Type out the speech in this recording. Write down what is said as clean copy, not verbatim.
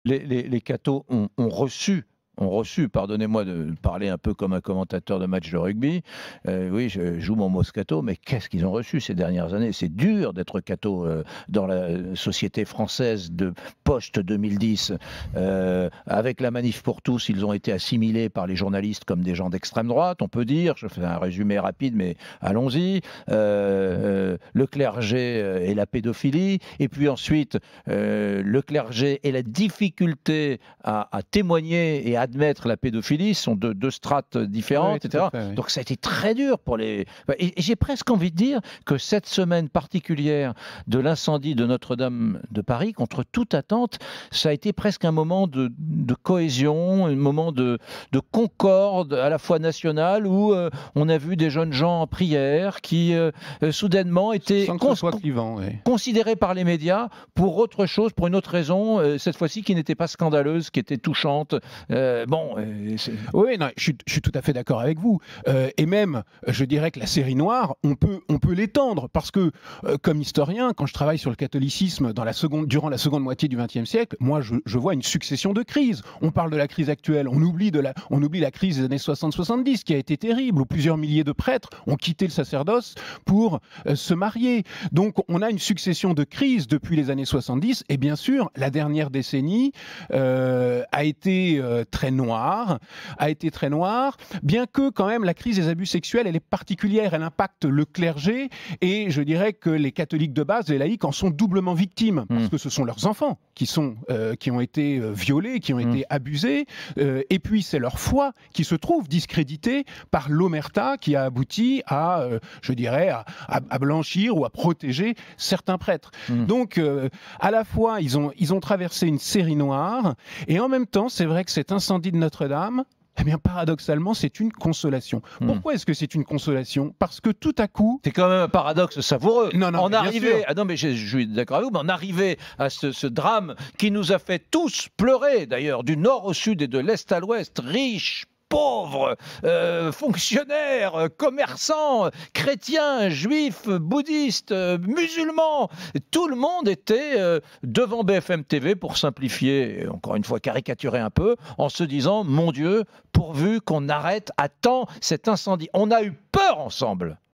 Les cathos ont reçu, pardonnez-moi de parler un peu comme un commentateur de match de rugby. Oui, je joue mon Moscato, mais qu'est-ce qu'ils ont reçu ces dernières années? C'est dur d'être catho dans la société française de post-2010. Avec la manif pour tous, ils ont été assimilés par les journalistes comme des gens d'extrême droite, on peut dire. Je fais un résumé rapide, mais allons-y. Le clergé et la pédophilie, et puis ensuite le clergé et la difficulté à témoigner et à admettre la pédophilie sont deux strates différentes, Oui, tout etc. à fait, oui. Donc ça a été très dur pour les... Et j'ai presque envie de dire que cette semaine particulière de l'incendie de Notre-Dame de Paris, contre toute attente, ça a été presque un moment de cohésion, un moment de concorde à la fois nationale où on a vu des jeunes gens en prière qui soudainement étaient Sans que ce soit clivant, oui. considérés par les médias pour autre chose, pour une autre raison, cette fois-ci qui n'était pas scandaleuse, qui était touchante. Oui, non, je suis tout à fait d'accord avec vous. Et même, je dirais que la série noire, on peut l'étendre parce que, comme historien, quand je travaille sur le catholicisme durant la seconde moitié du XXe siècle, moi, je vois une succession de crises. On parle de la crise actuelle, on oublie la crise des années 60-70 qui a été terrible, où plusieurs milliers de prêtres ont quitté le sacerdoce pour se marier. Donc, on a une succession de crises depuis les années 70, et bien sûr, la dernière décennie a été très noire, bien que quand même la crise des abus sexuels, elle est particulière, elle impacte le clergé, et je dirais que les catholiques de base, les laïcs, en sont doublement victimes, parce que ce sont leurs enfants qui ont été violés, qui ont été abusés, et puis c'est leur foi qui se trouve discréditée par l'omerta qui a abouti à, je dirais, à blanchir ou à protéger certains prêtres. Donc, à la fois, ils ont traversé une série noire, et en même temps, c'est vrai que cet incendie de Notre-Dame, eh bien, paradoxalement, c'est une consolation. Pourquoi est-ce que c'est une consolation? Parce que tout à coup... C'est quand même un paradoxe savoureux. Non, on arrivait... Ah non, mais je suis d'accord avec vous, mais on arrivait à ce drame qui nous a fait tous pleurer, d'ailleurs, du nord au sud et de l'est à l'ouest, riches, pauvres, fonctionnaires, commerçants, chrétiens, juifs, bouddhistes, musulmans. Tout le monde était devant BFM TV, pour simplifier, et encore une fois caricaturer un peu, en se disant, mon Dieu, pourvu qu'on arrête à temps cet incendie. On a eu peur ensemble.